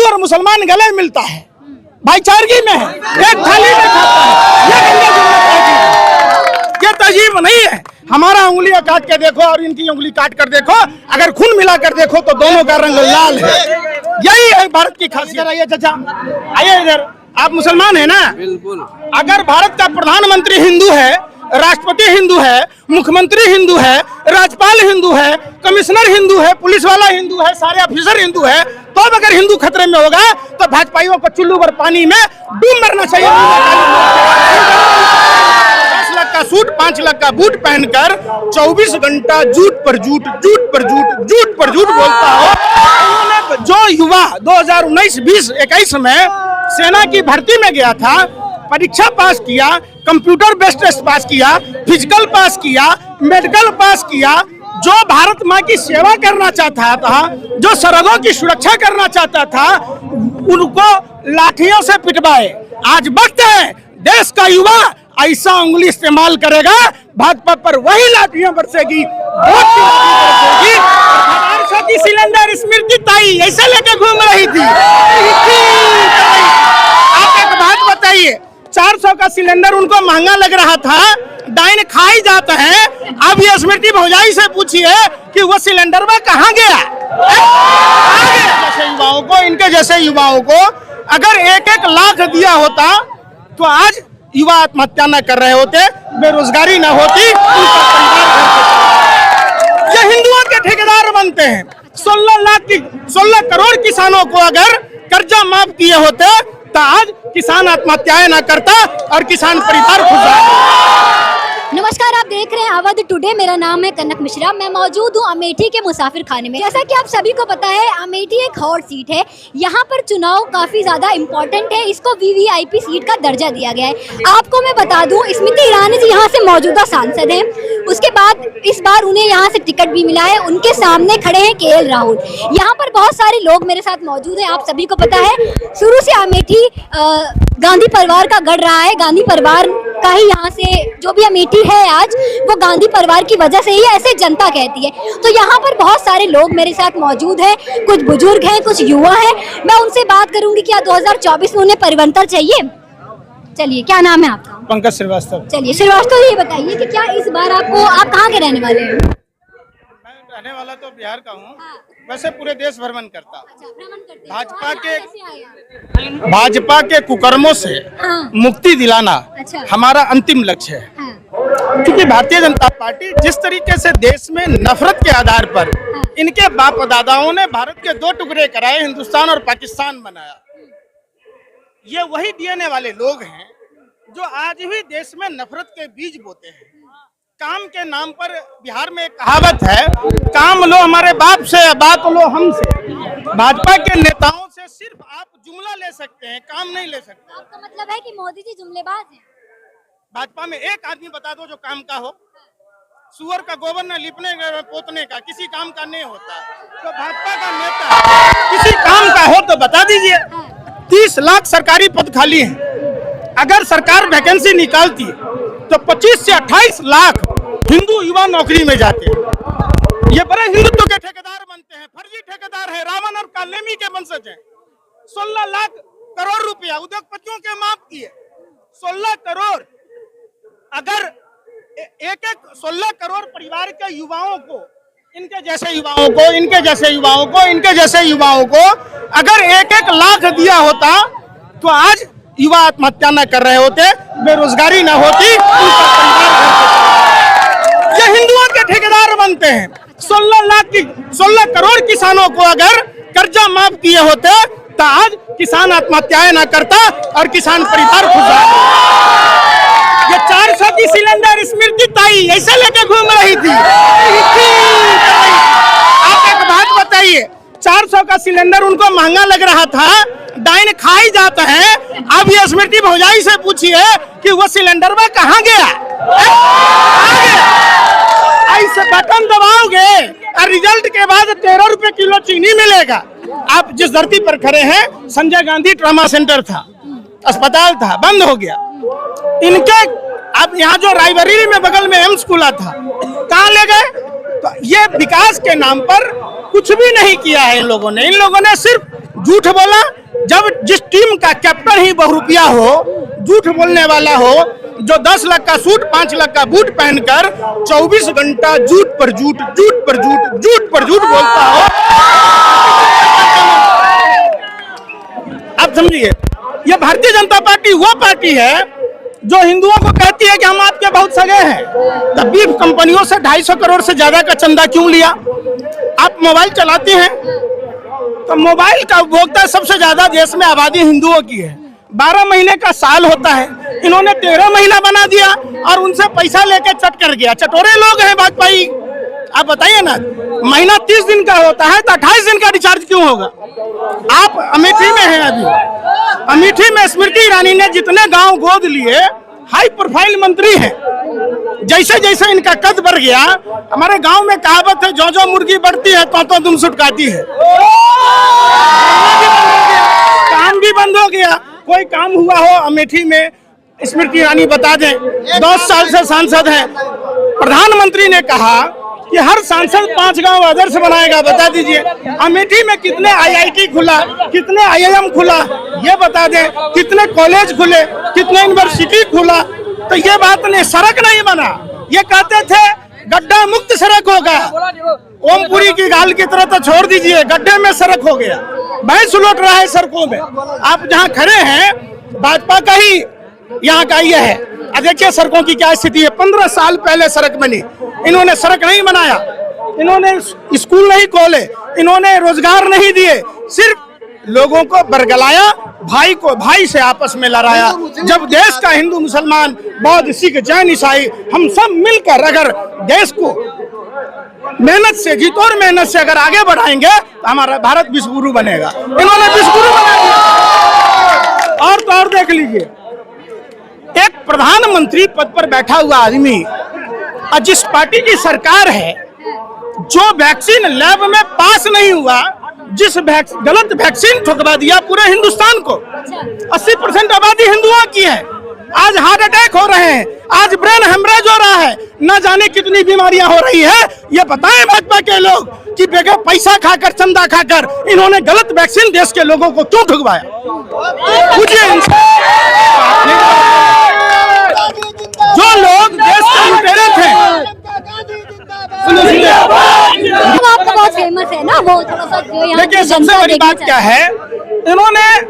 हिंदू और मुसलमान गले मिलता है, भाईचारगी में है, एक थाली में खाता है। ये तहजीब नहीं है। हमारा उंगलियां काट के देखो और इनकी उंगली काट कर देखो, अगर खून मिला कर देखो तो दोनों का रंग लाल है। यही है भारत की खासियत। आइए चाचा, आइए इधर। आप मुसलमान है ना? बिल्कुल। अगर भारत का प्रधानमंत्री हिंदू है, राष्ट्रपति हिंदू है, मुख्यमंत्री हिंदू है, राज्यपाल हिंदू है, कमिश्नर हिंदू है, पुलिस वाला हिंदू है, सारे ऑफिसर हिंदू है, तो अब अगर हिंदू खतरे में होगा तो भाजपाइयों को चुल्लू भर पानी में डूब मरना चाहिए। 10 लाख का सूट, 5 लाख का बूट पहनकर 24 घंटा झूठ पर झूठ, झूठ पर झूठ, झूठ पर झूठ बोलता हो। जो युवा 2019, 20, 21 में सेना की भर्ती में गया था, परीक्षा पास किया, कंप्यूटर बेस्ड टेस्ट पास किया, फिजिकल पास किया, मेडिकल पास किया, जो भारत माँ की सेवा करना चाहता था, जो सरहदों की सुरक्षा करना चाहता था, उनको लाठियों से पिटवाए। आज वक्त है देश का युवा ऐसा उंगली इस्तेमाल करेगा, भाजपा पर वही लाठियां बरसेगी, वोट की 400 की सिलेंडर स्मृति ताई ऐसे लेके घूम रही थी। आप एक बात बताइए, 400 का सिलेंडर उनको महंगा लग रहा था, डाइन खाई जाता है। अब ये स्मृति भौजाई से पूछिए कि वो सिलेंडर में कहाँ गया। जैसे युवाओं को, इनके जैसे युवाओं को अगर 1-1 लाख दिया होता तो आज युवा आत्महत्या न कर रहे होते, बेरोजगारी न होती, ये हिंदुओं के ठेकेदार बनते हैं। 16 करोड़ किसानों को अगर कर्जा माफ किए होते तो आज किसान आत्महत्याएं ना करता और किसान परिवार खुश। नमस्कार, आप देख रहे हैं अवध टुडे। मेरा नाम है कनक मिश्रा। मैं मौजूद हूँ अमेठी के मुसाफिर खाने में। जैसा कि आप सभी को पता है, अमेठी एक हॉट सीट है। यहाँ पर चुनाव काफ़ी ज़्यादा इम्पोर्टेंट है, इसको वीवीआईपी सीट का दर्जा दिया गया है। आपको मैं बता दूँ, स्मृति ईरानी जी यहाँ से मौजूदा सांसद हैं। उसके बाद इस बार उन्हें यहाँ से टिकट भी मिला है। उनके सामने खड़े हैं केएल राहुल। यहाँ पर बहुत सारे लोग मेरे साथ मौजूद हैं। आप सभी को पता है, शुरू से अमेठी गांधी परिवार का गढ़ रहा है। गांधी परिवार का ही यहाँ से जो भी अमेठी है आज, वो गांधी परिवार की वजह से ही है, ऐसे जनता कहती है। तो यहाँ पर बहुत सारे लोग मेरे साथ मौजूद हैं, कुछ बुजुर्ग हैं, कुछ युवा हैं। मैं उनसे बात करूंगी क्या 2024 में उन्हें परिवर्तन चाहिए। चलिए, क्या नाम है आपका? पंकज श्रीवास्तव। चलिए श्रीवास्तव, ये बताइए कि क्या इस बार आप कहाँ के रहने वाले हैं? मैं रहने वाला तो बिहार का हूँ। हाँ। वैसे पूरे देश भ्रमण करता। अच्छा, भ्रमण करते हैं। भाजपा के कुकर्मों से हाँ। मुक्ति दिलाना अच्छा। हमारा अंतिम लक्ष्य है। हाँ। क्योंकि भारतीय जनता पार्टी जिस तरीके से देश में नफरत के आधार पर इनके बाप दादाओं ने भारत के 2 टुकड़े कराए, हिंदुस्तान और पाकिस्तान बनाया, ये वही डीएनए वाले लोग हैं जो आज भी देश में नफरत के बीज बोते हैं। काम के नाम पर बिहार में एक कहावत है, काम लो हमारे बाप से, बात लो हमसे। भाजपा के नेताओं से सिर्फ आप जुमला ले सकते हैं, काम नहीं ले सकते। आपका मतलब है कि मोदी जी जुमलेबाज हैं? भाजपा में एक आदमी बता दो जो काम का हो। सुअर का गोबर न लिपने पोतने का, किसी काम का नहीं होता। तो भाजपा का नेता किसी काम का हो तो बता दीजिए। 30 लाख सरकारी पद खाली हैं। अगर सरकार वैकेंसी निकालती तो 25 से 28 लाख हिंदू युवा नौकरी में जाते हैं। ये बड़े हिंदुत्व के ठेकेदार बनते हैं, फर्जी ठेकेदार है, रावण और कालेमी के वंशज हैं। 16 लाख करोड़ रुपया उद्योगपतियों के माफ किए। 16 करोड़, अगर 16 करोड़ परिवार के युवाओं को, इनके जैसे युवाओं को, इनके जैसे युवाओं को, इनके जैसे युवाओं को अगर 1-1 लाख दिया होता तो आज युवा आत्महत्या न कर रहे होते, बेरोजगारी न होती, ये हिंदुओं के ठेकेदार बनते हैं। 16 करोड़ किसानों को अगर कर्जा माफ किए होते तो आज किसान आत्महत्याएं न करता और किसान परिवार खुश। ये 400 की सिलेंडर स्मृति ताई ऐसे लेके घूम रही थी। आप एक बात बताइए, 400 का सिलेंडर उनको महंगा लग रहा था, डाइन खाई जाता है। अब ये स्मृति भौजाई से पूछिए कि वो सिलेंडर में कहाँ गया। ऐसे बटन दबाओगे और रिजल्ट के बाद 13 रुपए किलो चीनी मिलेगा। आप जिस धरती पर खड़े हैं, संजय गांधी ट्रॉमा सेंटर था, अस्पताल था, बंद हो गया। इनके अब यहाँ जो रायबरेली में बगल में एम्स खुला था, कहाँ ले गए? तो ये विकास के नाम पर कुछ भी नहीं किया है इन लोगों ने। इन लोगों ने सिर्फ झूठ बोला जब जिस टीम का कैप्टन ही बहुरुपिया हो, झूठ बोलने वाला हो, जो 10 लाख का सूट 5 लाख का बूट पहनकर 24 घंटा झूठ पर झूठ, झूठ पर झूठ, झूठ पर झूठ बोलता हो। आप समझिए, ये भारतीय जनता पार्टी वो पार्टी है जो हिंदुओं को कहती है कि हम आपके बहुत सगे हैं। तब भी कंपनियों से 250 करोड़ से ज्यादा का चंदा क्यों लिया? आप मोबाइल चलाते हैं तो मोबाइल का उपभोक्ता सबसे ज्यादा देश में आबादी हिंदुओं की है। 12 महीने का साल होता है, इन्होंने 13 महीना बना दिया और उनसे पैसा लेके चट कर गया। चटोरे लोग हैं भाजपाई। आप बताइए ना, महीना 30 दिन का होता है तो 28 दिन का रिचार्ज क्यों होगा? आप अमेठी में हैं, अभी अमेठी में स्मृति ईरानी ने जितने गांव गोद लिए, हाई प्रोफाइल मंत्री हैं। जैसे जैसे इनका कद बढ़ गया, हमारे गांव में कहावत है, जो जो मुर्गी बढ़ती है तो दुम सुटकाती है। काम भी बंद हो गया। कोई काम हुआ हो अमेठी में, स्मृति ईरानी बता दें। 10 साल से सांसद हैं। प्रधानमंत्री ने कहा कि हर सांसद 5 गांव आदर्श बनाएगा। बता दीजिए अमेठी में कितने IIT खुला, कितने IIM खुला, ये बता दें। कितने कॉलेज खुले, कितने यूनिवर्सिटी खुला। तो ये बात नहीं, सड़क नहीं बना। ये कहते थे गड्ढा मुक्त सड़क होगा। ओमपुरी की गाल की तरह तो छोड़ दीजिए, गड्ढे में सड़क हो गया। भैंस लौट रहा है सड़कों में। आप जहाँ खड़े हैं, भाजपा का ही यहाँ का ये है। देखिए सड़कों की क्या स्थिति है। 15 साल पहले सड़क बनी, इन्होंने सड़क नहीं बनाया, इन्होंने स्कूल नहीं खोले, इन्होंने रोजगार नहीं दिए, सिर्फ लोगों को बरगलाया, भाई को भाई से आपस में लड़ाया। जब देश का हिंदू मुसलमान बौद्ध सिख जैन ईसाई हम सब मिलकर अगर देश को मेहनत से जीतोड़ मेहनत से अगर आगे बढ़ाएंगे तो हमारा भारत विश्व गुरु बनेगा। इन्होंने विश्व गुरु बना दिया। और तो और देख लीजिए, एक प्रधानमंत्री पद पर बैठा हुआ आदमी और जिस पार्टी की सरकार है, जो वैक्सीन लैब में पास नहीं हुआ, जिस गलत वैक्सीन ठुकवा दिया पूरे हिंदुस्तान को। 80% आबादी हिंदुओं की है। आज हार्ट अटैक हो रहे हैं, आज ब्रेन हेमरेज हो रहा है, न जाने कितनी बीमारियां हो रही है। ये बताएं भाजपा के लोग कि बेगर पैसा खाकर, चंदा खाकर इन्होंने गलत वैक्सीन देश के लोगों को क्यों ठुकवाया? पूछिए जो लोग देश के लुटेरे थे। आपका बहुत फेमस है ना वो, थोड़ा सा देखिए सबसे बड़ी बात क्या है, इन्होंने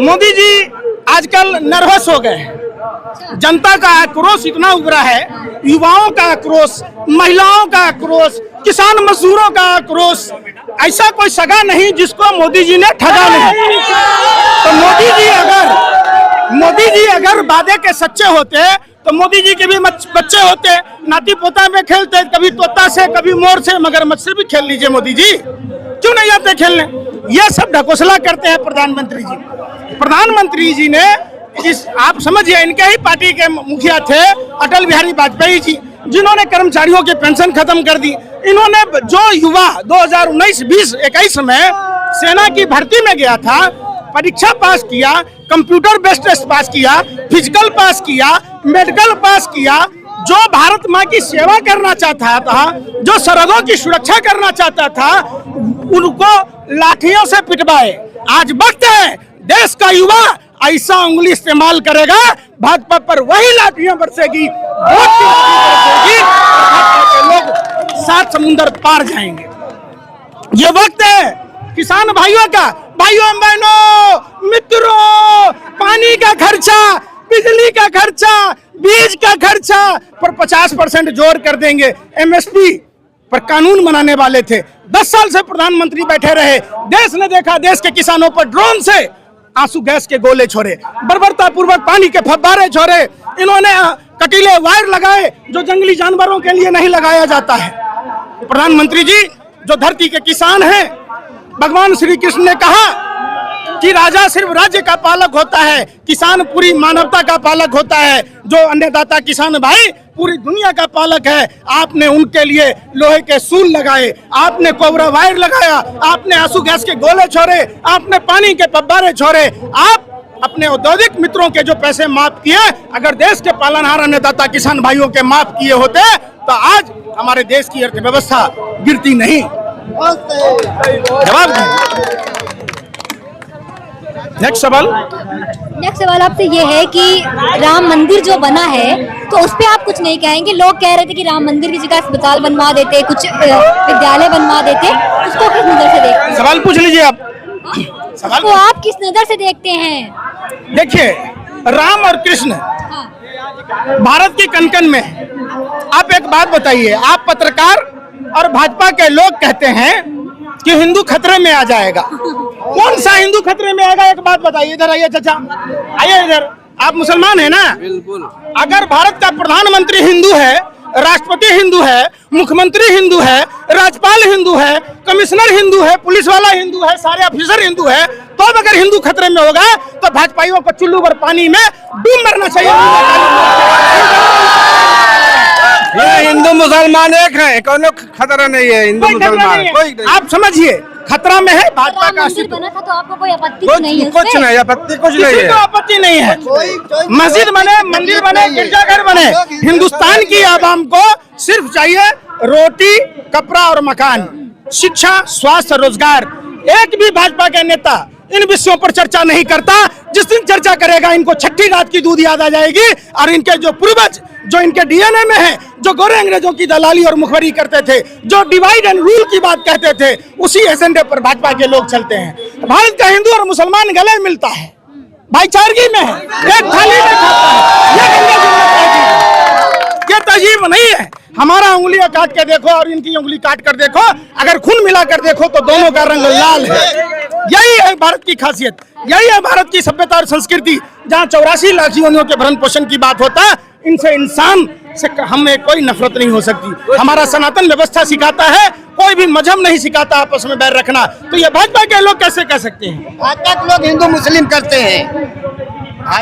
मोदी जी आजकल नर्वस हो गए। जनता का आक्रोश इतना उभरा है, युवाओं का आक्रोश, महिलाओं का आक्रोश, किसान मजदूरों का आक्रोश। ऐसा कोई सगा नहीं जिसको मोदी जी ने ठगा नहीं। तो मोदी जी अगर वादे के सच्चे होते तो मोदी जी के भी बच्चे होते, नाती पोता में खेलते, कभी तोता से, कभी मोर से, मगरमच्छ से भी खेल लीजिए। मोदी जी क्यों नहीं आते खेलने? ये सब ढकोसला करते हैं प्रधानमंत्री जी। प्रधानमंत्री जी ने आप समझिए, इनके ही पार्टी के मुखिया थे अटल बिहारी वाजपेयी जी, जिन्होंने कर्मचारियों की पेंशन खत्म कर दी। इन्होंने जो युवा 2019, 20, 21 में सेना की भर्ती में गया था, परीक्षा पास किया, कंप्यूटर बेस्ड टेस्ट पास किया, फिजिकल पास किया, मेडिकल पास किया, जो भारत माँ की सेवा करना चाहता था, जो सरहदों की सुरक्षा करना चाहता था, उनको लाठियों से पिटवाए। आज वक्त है, देश का युवा ऐसा उंगली इस्तेमाल करेगा, भाजपा पर वही लाठियां बरसेगी, वोट की बरसेगी, भाजपा के लोग 7 समुंदर पार जाएंगे। ये वक्त है किसान भाइयों का। भाइयों बहनों मित्रों, पानी का खर्चा, बिजली का खर्चा, बीज का खर्चा पर 50% जोर कर देंगे। MSP पर कानून बनाने वाले थे, 10 साल से प्रधानमंत्री बैठे रहे। देश ने देखा, देश के किसानों पर ड्रोन से आंसू गैस के गोले छोड़े, बर्बरता पूर्वक पानी के फव्वारे छोड़े। इन्होंने कटीले वायर लगाए जो जंगली जानवरों के लिए नहीं लगाया जाता है। प्रधानमंत्री जी जो धरती के किसान हैं, भगवान श्री कृष्ण ने कहा कि राजा सिर्फ राज्य का पालक होता है, किसान पूरी मानवता का पालक होता है। जो अन्नदाता किसान भाई पूरी दुनिया का पालक है। आपने उनके लिए लोहे के सूल लगाए, आपने कोबरा वायर लगाया, आपने आंसू गैस के गोले छोड़े, आपने पानी के फव्वारे छोड़े। आप अपने औद्योगिक मित्रों के जो पैसे माफ किए, अगर देश के पालनहार अन्नदाता किसान भाइयों के माफ किए होते तो आज हमारे देश की अर्थव्यवस्था गिरती नहीं। जवाब नेक्स्ट सवाल। नेक्स्ट सवाल आपसे ये है कि राम मंदिर जो बना है तो उस पे आप कुछ नहीं कहेंगे। लोग कह रहे थे कि राम मंदिर की जगह अस्पताल बनवा देते, कुछ विद्यालय बनवा देते, उसको किस नजर से देखते हैं? सवाल पूछ लीजिए आप। सवाल उसको आप किस नजर से देखते हैं? देखिए, राम और कृष्ण हाँ। भारत की कन-कन में है। आप एक बात बताइए, आप पत्रकार और भाजपा के लोग कहते हैं कि हिंदू खतरे में आ जाएगा। कौन सा हिंदू खतरे में आएगा? एक बात बताइए। इधर आइए चाचा, आइए इधर। आप मुसलमान है ना? बिल्कुल। अगर भारत का प्रधानमंत्री हिंदू है, राष्ट्रपति हिंदू है, मुख्यमंत्री हिंदू है, राज्यपाल हिंदू है, कमिश्नर हिंदू है, पुलिस वाला हिंदू है, सारे ऑफिसर हिंदू है, तो अब अगर हिंदू खतरे में होगा तो भाजपाइयों को चुल्लू भर पानी में डूब मरना चाहिए। ये हिंदू मुसलमान एक है, कोनो खतरा नहीं है। हिंदू कोई खतरा मुसलमान नहीं कोई है। नहीं। आप समझिए, खतरा में है भाजपा राम का मंदिर अस्तित्व। बना था तो आपको कोई आपत्ति तो नहीं है कुछ उसपे? नहीं, आपत्ति कुछ नहीं किसी है। को आपत्ति नहीं है। मस्जिद बने, मंदिर बने, गिरजाघर बने, हिंदुस्तान की आवाम को सिर्फ चाहिए रोटी, कपड़ा और मकान, शिक्षा, स्वास्थ्य, रोजगार। एक भी भाजपा के नेता इन विषयों पर चर्चा नहीं करता। जिस दिन चर्चा करेगा इनको छठी रात की दूध याद आ जाएगी और इनके जो पूर्वज, जो इनके डीएनए में है, जो गोरे अंग्रेजों की दलाली और मुखबरी करते थे, जो डिवाइड एंड रूल की बात कहते थे, उसी एजेंडे पर भाजपा के लोग चलते हैं। भारत का हिंदू और मुसलमान गले मिलता है, भाईचारगी में है, एक थाली में खाता है। ये गंगा जमुना तहजीब है। ये तहजीब नहीं है। हमारा उंगलियां काट के देखो और इनकी उंगली काट कर देखो, अगर खून मिला कर देखो तो दोनों का रंग लाल है। यही है भारत की खासियत, यही है भारत की सभ्यता और संस्कृति। जहाँ 84 लाख योनियों के भरण पोषण की बात होता है, इनसे इंसान से हमें कोई नफरत नहीं हो सकती। हमारा सनातन व्यवस्था सिखाता है, कोई भी मजहब नहीं सिखाता आपस में बैर रखना। तो ये भाजपा के लोग कैसे कह सकते हैं? भाजपा के लोग हिंदू मुस्लिम करते हैं।